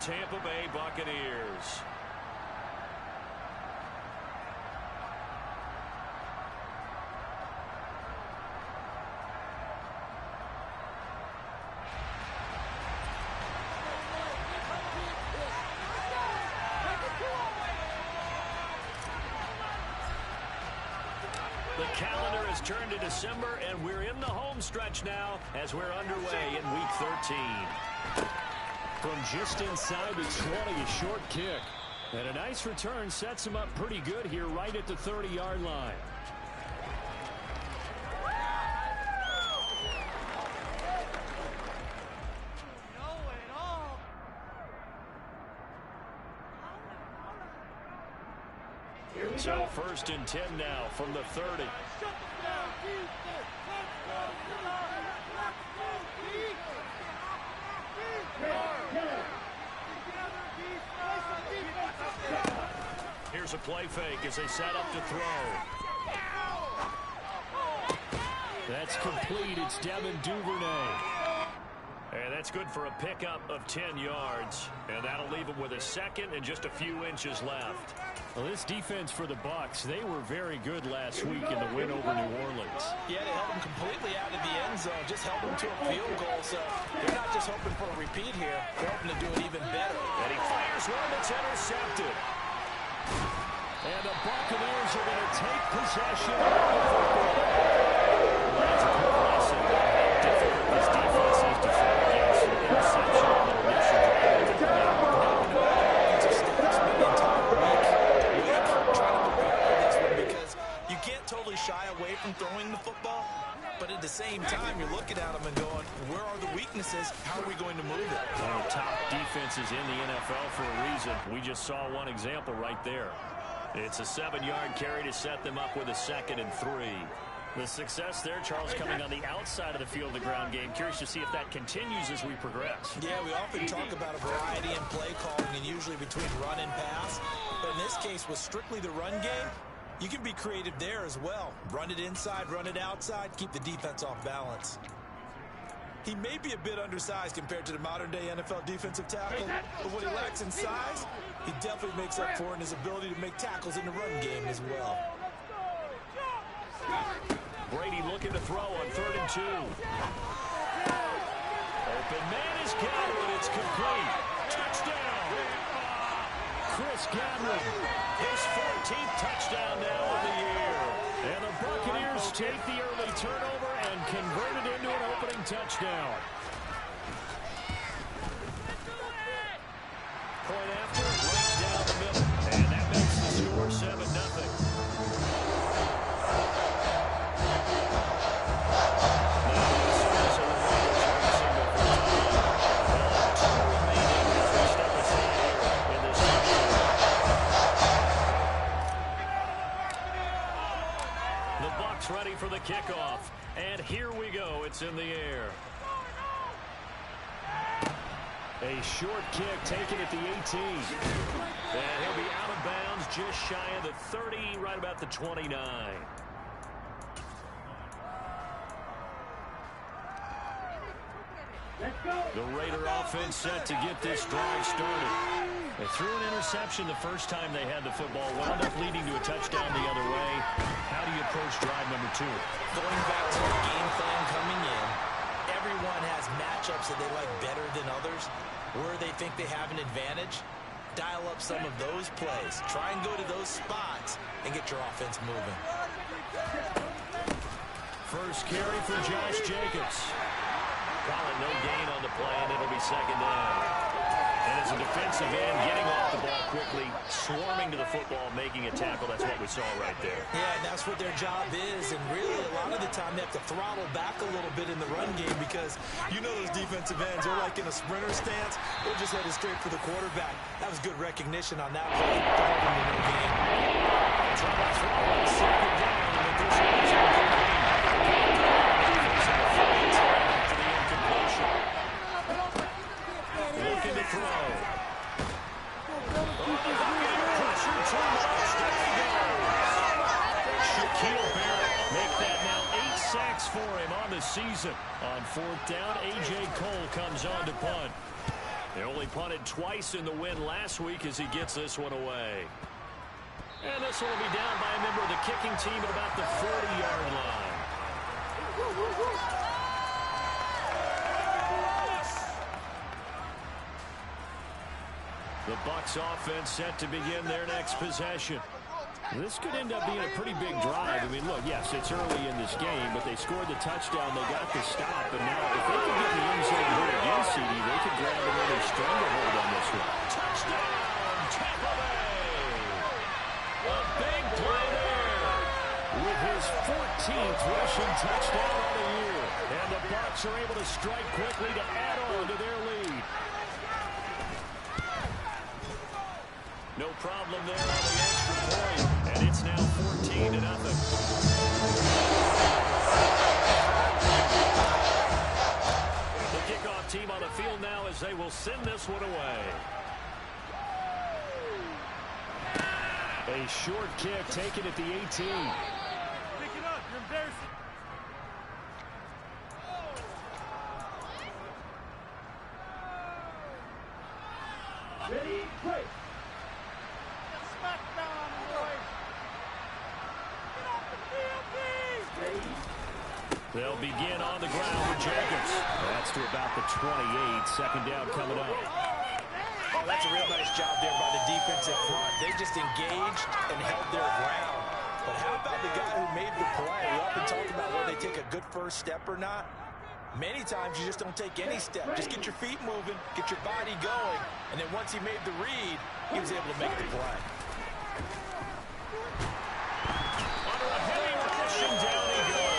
Tampa Bay Buccaneers. The calendar has turned to December, and we're in the home stretch now as we're underway in Week 13. From just inside the 20, a short kick. And a nice return sets him up pretty good here right at the 30-yard line. So 1st and 10 now from the 30. Here's a play fake as they set up to throw. That's complete. It's Devin Duvernay. And that's good for a pickup of 10 yards. And that'll leave him with a second and just a few inches left. Well, this defense for the Bucs, they were very good last week in the win over New Orleans. Yeah, they held them completely out of the end zone, just held them to a field goal. So they're not just hoping for a repeat here. They're hoping to do it even better. And he fires one that's intercepted. And the Buccaneers are going to take possession of the football. That's a good lesson on how difficult this defense is to fight against. An interception on their initial drive. Totally shy away from throwing the football, but at the same time you're looking at them and going, where are the weaknesses? How are we going to move it? One of the top defenses in the NFL for a reason. We just saw one example right there. It's a 7-yard carry to set them up with a 2nd and 3. The success there, Charles, coming on the outside of the field, the ground game. Curious to see if that continues as we progress. Yeah, we often talk about a variety in play calling and usually between run and pass, but in this case with strictly the run game, you can be creative there as well. Run it inside, run it outside, keep the defense off balance. He may be a bit undersized compared to the modern-day NFL defensive tackle, but what he lacks in size, he definitely makes up for in his ability to make tackles in the run game as well. Brady looking to throw on 3rd and 2. Open man is Godwin. It's complete. Touchdown. Chris Godwin. His 14th touchdown now of the year. And the Buccaneers take the early turnover and convert it into an opening touchdown. Point after, right down the middle. And that makes the score 7-0. Ready for the kickoff. And here we go. It's in the air. A short kick taken at the 18. And he'll be out of bounds just shy of the 30, right about the 29. The Raider offense set to get this drive started. They threw an interception the first time they had the football, wound up leading to a touchdown the other way. How do you approach drive number 2? Going back to the game plan coming in, everyone has matchups that they like better than others, where they think they have an advantage. Dial up some of those plays. Try and go to those spots and get your offense moving. First carry for Josh Jacobs. Call it no gain on the play, and it'll be 2nd down. And as a defensive end, getting off the ball quickly, swarming to the football, making a tackle, that's what we saw right there. Yeah, and that's what their job is, and really a lot of the time they have to throttle back a little bit in the run game because you know those defensive ends, they're like in a sprinter stance, they're just headed straight for the quarterback. That was good recognition on that play to hold them in the game. Try to throw on 2nd down, and this one's incomplete. Looking to throw. Pressure too much. There he goes. Shaquille Barrett make that now 8 sacks for him on the season. On 4th down, A.J. Cole comes on to punt. They only punted twice in the win last week as he gets this one away. And this one will be down by a member of the kicking team at about the 40-yard line. The Bucs offense set to begin their next possession. This could end up being a pretty big drive. I mean, look, yes, it's early in this game, but they scored the touchdown. They got the stop. And now if they can get in the end zone here again, CD, they could grab another stranglehold on this one. Touchdown, Tampa Bay! A big play there. With his 14th rushing touchdown of the year. And the Bucs are able to strike quickly to add on to their lead. No problem there on the extra point. And it's now 14-0. The kickoff team on the field now as they will send this one away. A short kick taken at the 18. Pick it up. You're embarrassing. Ready, play. Smackdown, boys. Get off the field, please. They'll begin on the ground with Jacobs. That's to about the 28. Second down coming up. Oh, that's a real nice job there by the defensive front. They just engaged and held their ground. But how about the guy who made the play? We often talk about whether they take a good first step or not. Many times you just don't take any step. Just get your feet moving, get your body going, and then once he made the read, he was able to make the play. Under a heavy rush and down he goes.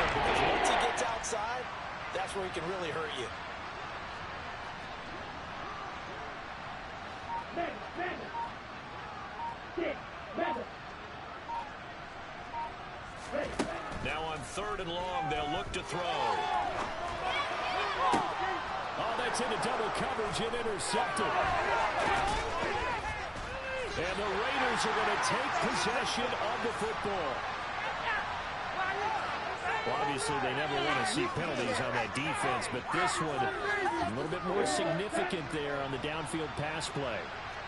Because once he gets outside, that's where he can really hurt you. Now on 3rd and long, they'll look to throw. Oh, that's into double coverage and intercepted. And the Raiders are going to take possession of the football. Well, obviously, they never want to see penalties on that defense, but this one a little bit more significant there on the downfield pass play.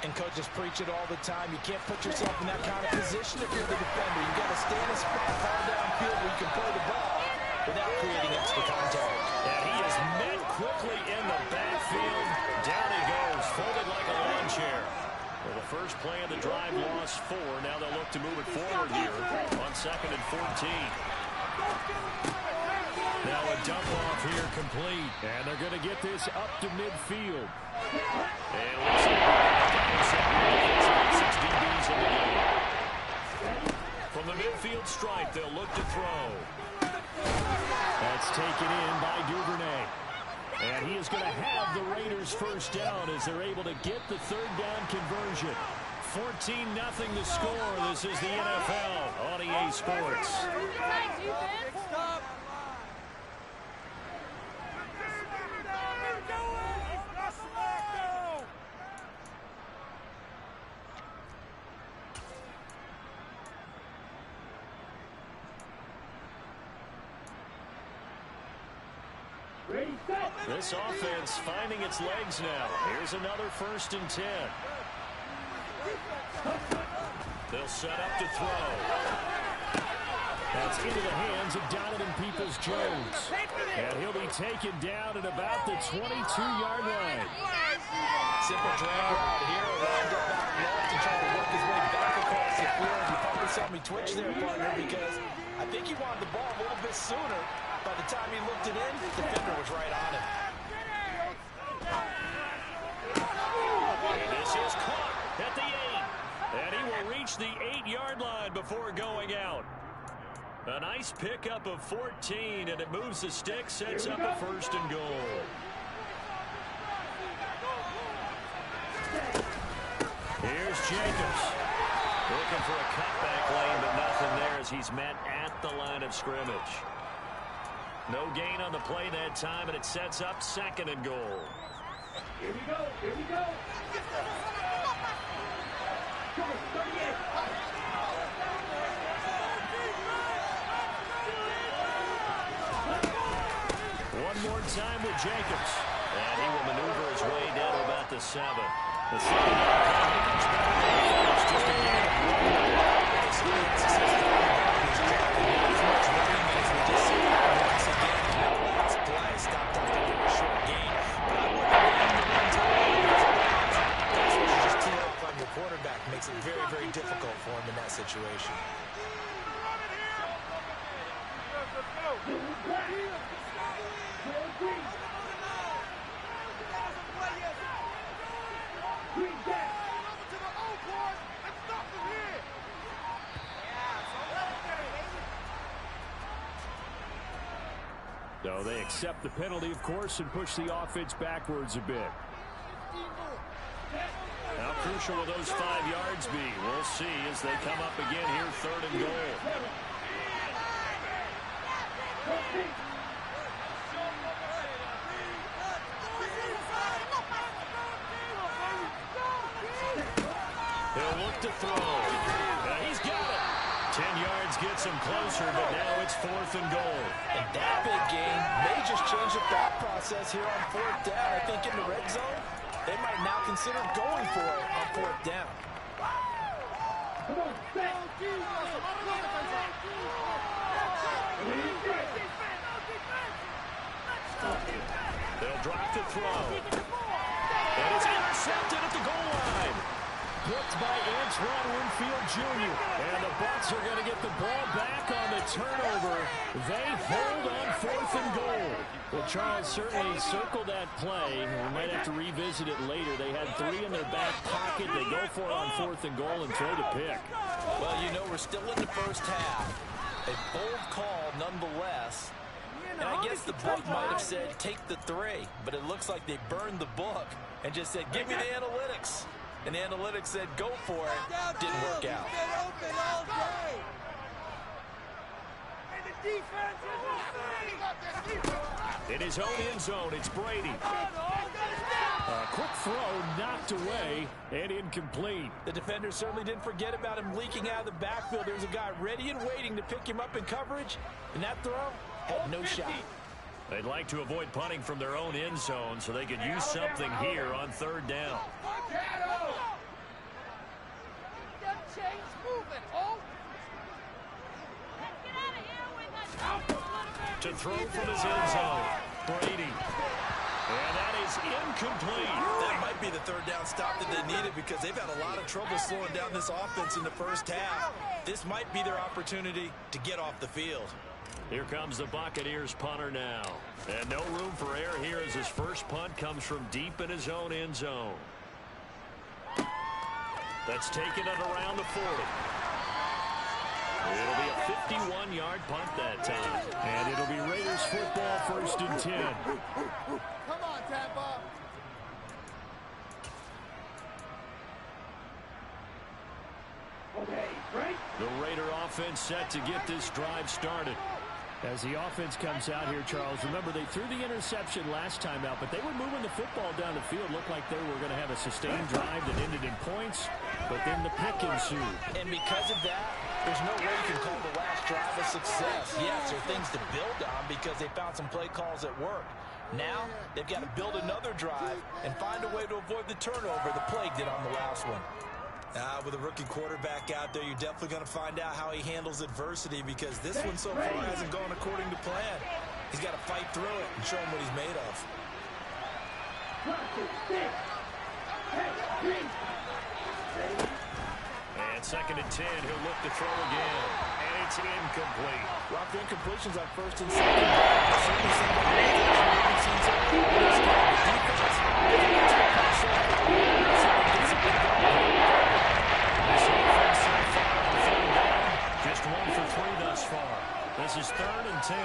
And coaches preach it all the time. You can't put yourself in that kind of position if you're the defender. You've got to stay in a spot far downfield where you can play the ball without creating extra contact. And he is met quickly in the backfield. Down he goes, folded like a lawn chair. Well, the first play of the drive lost 4. Now they'll look to move it forward here on 2nd and 14. Now a dump off here complete. And they're going to get this up to midfield. And looks like we've 6 DBs in the game. From the midfield stripe, they'll look to throw. That's taken in by Duvernay. And he is going to have the Raiders first down as they're able to get the 3rd down conversion. 14-0 the score. This is the NFL on EA Sports. This offense finding its legs now. Here's another 1st and 10. They'll set up to throw. That's into the hands of Donovan Peoples-Jones. And he'll be taken down at about the 22-yard line. Simple drag route here. Lined up out left and trying to work his way back across the field. You probably saw me twitch there, partner, because I think he wanted the ball a little bit sooner. By the time he looked it in, the defender was right on him. And this is caught at the 8. And he will reach the 8-yard line before going out. A nice pickup of 14, and it moves the stick, sets up a 1st and goal. Here's Jacobs. Looking for a cutback lane, but nothing there as he's met at the line of scrimmage. No gain on the play that time, and it sets up 2nd and goal. Here we go. Here we go. more time with Jacobs. And he will maneuver his way down to about the 7. The second down play becomes better than the first. Just a gain of 1. Quarterback makes it very, very difficult for him in that situation. So they accept the penalty, of course, and push the offense backwards a bit. How crucial will those 5 yards be? We'll see as they come up again here, 3rd and goal. He'll look to throw. He's got it. 10 yards gets him closer, but now it's 4th and goal. And that big gain may just change the thought process here on 4th down. I think in the red zone, they might now consider going for it on 4th down. They'll drop the throw. And it's intercepted at the goal line. Picked by Antoine Winfield Jr. And the Bucs are going to get the ball back on the turnover. They hold on 4th and goal. Well, Charles certainly circled that play. We might have to revisit it later. They had 3 in their back pocket. They go for it on 4th and goal and throw the pick. Well, you know, we're still in the first half. A bold call nonetheless. And I guess the book might have said, take the 3. But it looks like they burned the book and just said, give me the analytics. And the analytics said, go for it. Didn't work out. In his own end zone, it's Brady. A quick throw knocked away and incomplete. The defender certainly didn't forget about him leaking out of the backfield. There's a guy ready and waiting to pick him up in coverage. And that throw had no shot. They'd like to avoid punting from their own end zone so they could use something here on 3rd down. To throw from his end zone, Brady. And that is incomplete. That might be the 3rd down stop that they needed because they've had a lot of trouble slowing down this offense in the first half. This might be their opportunity to get off the field. Here comes the Buccaneers punter now. And no room for error here as his first punt comes from deep in his own end zone. That's taken it around the 40. It'll be a 51-yard punt that time. And it'll be Raiders football, 1st and 10. Come on, Tampa. Okay, Frank. The Raider offense set to get this drive started. As the offense comes out here, Charles, remember they threw the interception last time out, but they were moving the football down the field. Looked like they were going to have a sustained drive that ended in points, but then the pick ensued. And because of that, there's no way you can call the last drive a success. Yes, there are things to build on because they found some play calls that work. Now, they've got to build another drive and find a way to avoid the turnover the Plague did on the last one. With a rookie quarterback out there, you're definitely going to find out how he handles adversity because this one so far hasn't gone according to plan. He's got to fight through it and show him what he's made of. And 2nd and 10, he'll look to throw again. And it's incomplete. Rock the incompletions on 1st and 2nd. Just 1 for 3 thus far. This is 3rd and 10.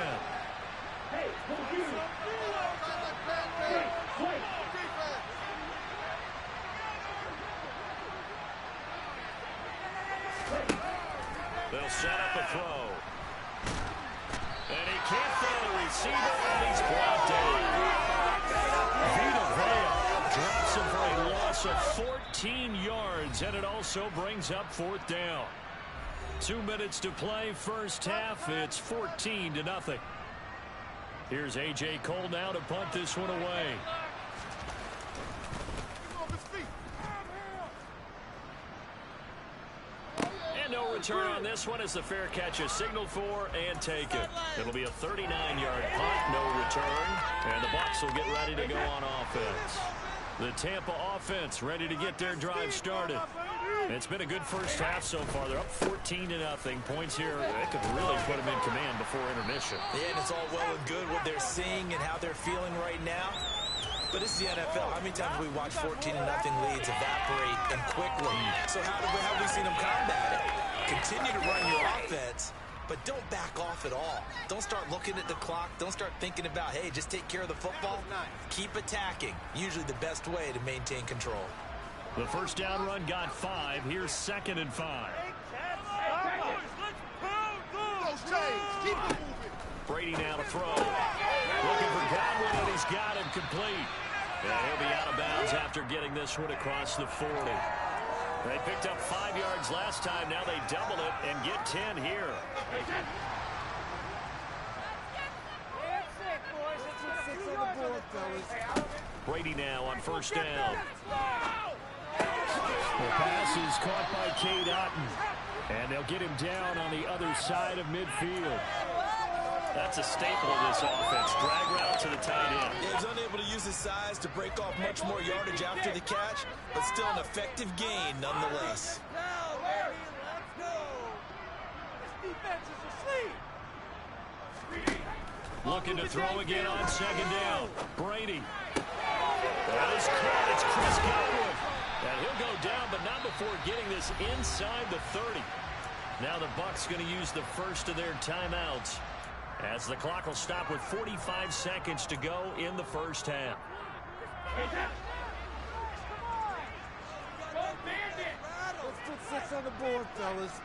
They'll set up a throw. And he can't throw the receiver, and he's brought down. Vita Vea drops him for a loss of 14 yards, and it also brings up 4th down. 2 minutes to play, first half. It's 14-0. Here's A.J. Cole now to punt this one away. And no return on this one as the fair catch is signaled for and taken. It'll be a 39-yard punt, no return. And the Bucs will get ready to go on offense. The Tampa offense ready to get their drive started. It's been a good first half so far. They're up 14-0. Points here that could really put them in command before intermission. Yeah, and it's all well and good what they're seeing and how they're feeling right now. But this is the NFL. How many times have we watched 14-0 leads evaporate and quickly? So how have we seen them combat it? Continue to run your offense, but don't back off at all. Don't start looking at the clock. Don't start thinking about, hey, just take care of the football. Keep attacking. Usually the best way to maintain control. The first down run got 5. Here's 2nd and 5. Brady now to throw. Looking for Godwin, and he's got him complete. And he'll be out of bounds after getting this one across the 40. They picked up 5 yards last time. Now they double it and get 10 here. Brady now on first down. The pass is caught by Cade Otton. And they'll get him down on the other side of midfield. That's a staple of this offense. Drag route to the tight end. Yeah, he's unable to use his size to break off much more yardage after the catch, but still an effective gain nonetheless. Looking to throw again on second down. Brady. That is caught. It's Chris Godwin. And he'll go down, but not before getting this inside the 30. Now the Bucs going to use the first of their timeouts, as the clock will stop with 45 seconds to go in the first half. Let's put 6 on the board, fellas.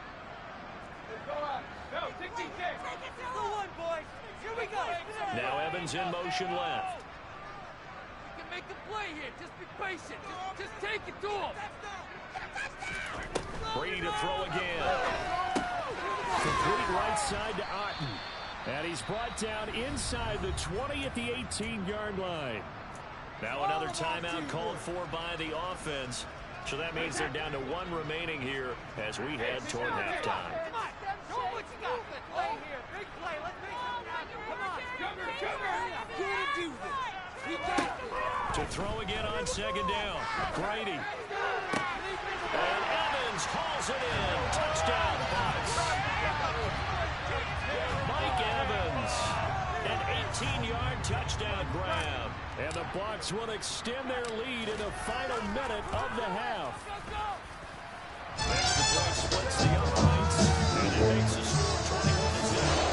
Now Evans in motion left. You can make the play here. Just be patient. Just take it to him. Brady to throw again. Complete right side to Otton. And he's brought down inside the 20 at the 18-yard line. Now another timeout called for by the offense. So that means they're down to 1 remaining here as we head toward halftime. Come on. Show what you got. Play here. Big play. Let's make it happen. Come on. Get it, do this. We got it. To throw again on second down. Brady. And Evans hauls it in. Touchdown, Bucs. Mike Evans. An 18-yard touchdown grab. And the Bucs will extend their lead in the final minute of the half. Next, the play splits the uprights, and it makes the score 21-0.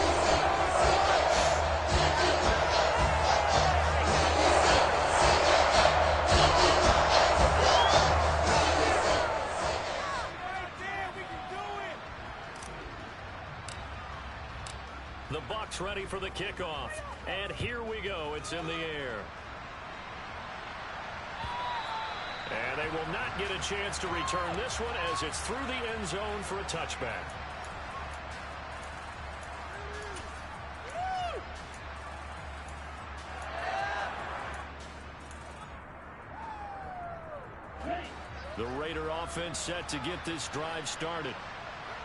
The Bucs ready for the kickoff. And here we go. It's in the air. And they will not get a chance to return this one as it's through the end zone for a touchback. The Raider offense set to get this drive started.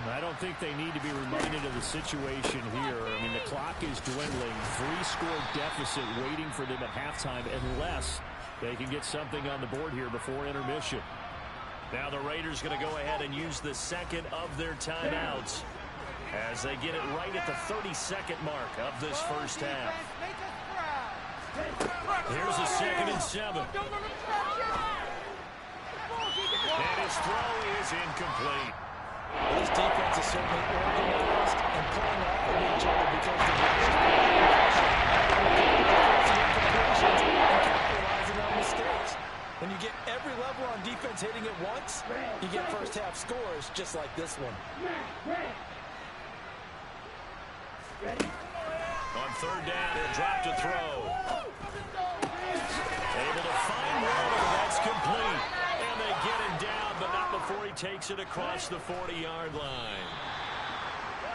I don't think they need to be reminded of the situation here. I mean, the clock is dwindling. 3-score deficit waiting for them at halftime unless they can get something on the board here before intermission. Now the Raiders going to go ahead and use the second of their timeouts as they get it right at the 32nd mark of this first half. Here's a 2nd and 7. And his throw is incomplete. Well, this defense is certainly organized and playing off of each other because of and capitalizing on mistakes. When you get every level on defense hitting it once, you get first half scores just like this one. On third down, he'll drop to throw. Able to find Waller. That's complete. And they get him down, but not before he takes it across the 40-yard line.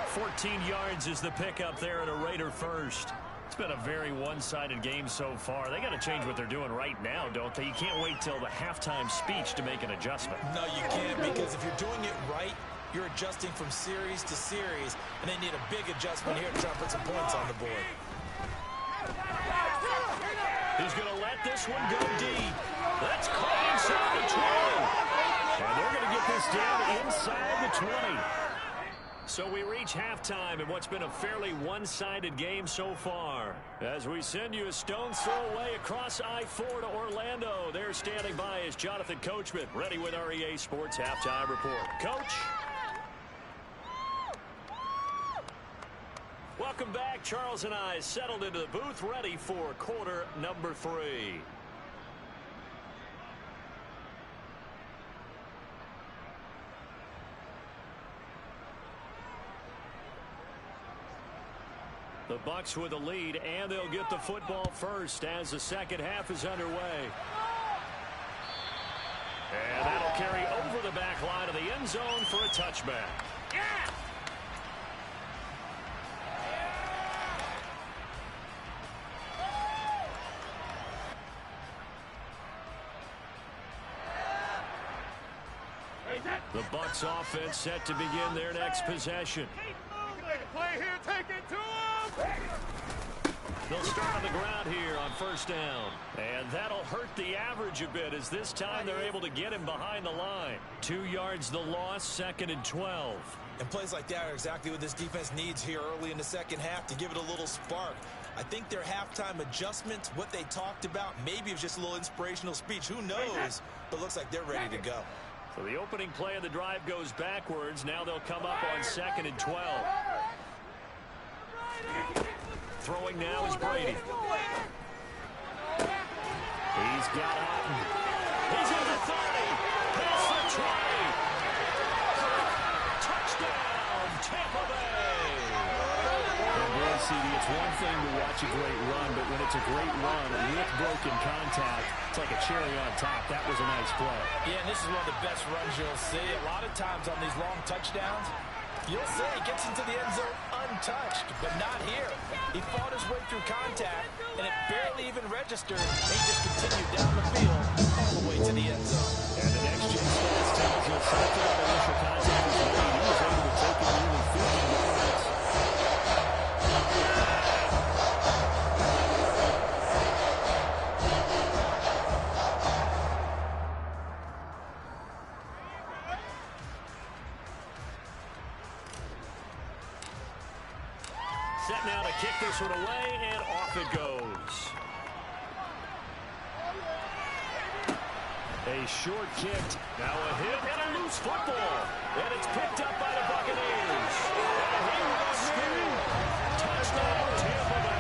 14 yards is the pickup there at a Raider first. It's been a very one-sided game so far. They got to change what they're doing right now, don't they? You can't wait till the halftime speech to make an adjustment. No, you can't, because if you're doing it right, you're adjusting from series to series, and they need a big adjustment here to try to put some points on the board. He's going to let this one go deep. That's caught inside the 20. And they're going to get this down inside the 20. So we reach halftime in what's been a fairly one-sided game so far. As we send you a stone's throw away across I-4 to Orlando. There standing by is Jonathan Coachman, ready with our EA Sports Halftime Report. Coach? Welcome back. Charles and I settled into the booth, ready for quarter number 3. The Bucks with the lead, and they'll get the football first as the second half is underway. And that'll carry over the back line of the end zone for a touchback. Yeah! The Bucks offense set to begin their next possession. Play here, take it to him! They'll start on the ground here on first down. And that'll hurt the average a bit, as this time they're able to get him behind the line. 2 yards the loss, 2nd and 12. And plays like that are exactly what this defense needs here early in the second half to give it a little spark. I think their halftime adjustments, what they talked about, maybe it was just a little inspirational speech. Who knows? But looks like they're ready to go. So the opening play of the drive goes backwards. Now they'll come up on 2nd and 12. Throwing now is Brady. He's got Otten. He's in the 30. Pass the 20. Touchdown, Tampa Bay. And boy, CD, it's one thing to watch a great run, but when it's a great run with broken contact, it's like a cherry on top. That was a nice play. Yeah, and this is one of the best runs you'll see. A lot of times on these long touchdowns, you'll see he gets into the end zone untouched, but not here. He fought his way through contact, and it barely even registered. He just continued down the field all the way to the end zone. And the next gen stats tells us after that initial contact was made, he was able to take it nearly 50 yards. Set now to kick this one away, and off it goes. A short kick. Now a hit and a loose football. And it's picked up by the Buccaneers. And he will score. Touchdown, Tampa Bay.